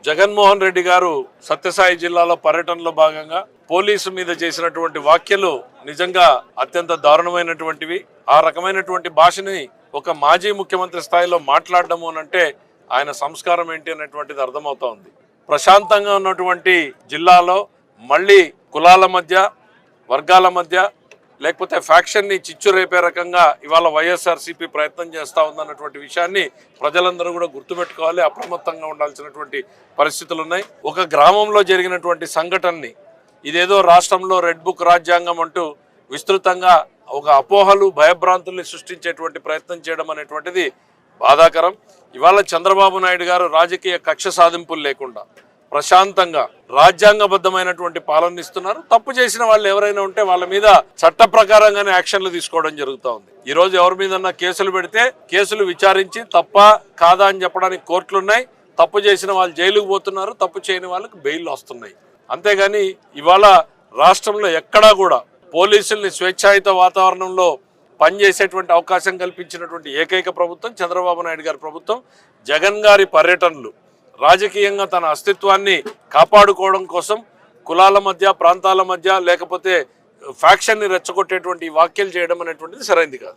జగన్మోహన్ రెడ్డి గారు సత్యసాయి జిల్లాలో పర్యటనలో భాగంగా పోలీసు మీద చేసినటువంటి వ్యాఖ్యలు నిజంగా అత్యంత దారుణమైనటువంటివి. ఆ రకమైనటువంటి భాషని ఒక మాజీ ముఖ్యమంత్రి స్థాయిలో మాట్లాడడము అనంటే ఆయన సంస్కారం ఏంటి అనేటువంటిది అర్థమవుతా ఉంది. ప్రశాంతంగా ఉన్నటువంటి జిల్లాలో మళ్ళీ కులాల మధ్య, వర్గాల మధ్య, లేకపోతే ఫ్యాక్షన్ని చిచ్చు రేపే రకంగా ఇవాళ వైఎస్ఆర్సీపీ ప్రయత్నం చేస్తూ ఉందన్నటువంటి విషయాన్ని ప్రజలందరూ కూడా గుర్తుపెట్టుకోవాలి. అప్రమత్తంగా ఉండాల్సినటువంటి పరిస్థితులు ఉన్నాయి. ఒక గ్రామంలో జరిగినటువంటి సంఘటనని ఇదేదో రాష్ట్రంలో రెడ్ బుక్ రాజ్యాంగం అంటూ విస్తృతంగా ఒక అపోహలు, భయభ్రాంతుల్ని సృష్టించేటువంటి ప్రయత్నం చేయడం అనేటువంటిది బాధాకరం. ఇవాళ చంద్రబాబు నాయుడు గారు రాజకీయ కక్ష సాధింపులు లేకుండా ప్రశాంతంగా రాజ్యాంగబద్ధమైనటువంటి పాలన ఇస్తున్నారు. తప్పు చేసిన వాళ్ళు ఎవరైనా ఉంటే వాళ్ళ మీద చట్ట ప్రకారంగానే యాక్షన్లు తీసుకోవడం జరుగుతూ ఉంది. ఈ రోజు ఎవరి మీద కేసులు పెడితే కేసులు విచారించి తప్ప కాదా అని చెప్పడానికి కోర్టులు ఉన్నాయి. తప్పు చేసిన వాళ్ళు జైలుకు పోతున్నారు, తప్పు చేయని వాళ్ళకి బెయిల్ వస్తున్నాయి. అంతేగాని ఇవాళ రాష్ట్రంలో ఎక్కడా కూడా పోలీసుల్ని స్వేచ్ఛాయుత వాతావరణంలో పనిచేసేటువంటి అవకాశం కల్పించినటువంటి ఏకైక ప్రభుత్వం చంద్రబాబు నాయుడు గారి ప్రభుత్వం. జగన్ గారి పర్యటనలు రాజకీయంగా తన అస్తిత్వాన్ని కాపాడుకోవడం కోసం కులాల మధ్య, ప్రాంతాల మధ్య, లేకపోతే ఫ్యాక్షన్ని రెచ్చగొట్టేటువంటి వ్యాఖ్యలు చేయడం అనేటువంటిది సరైనది కాదు.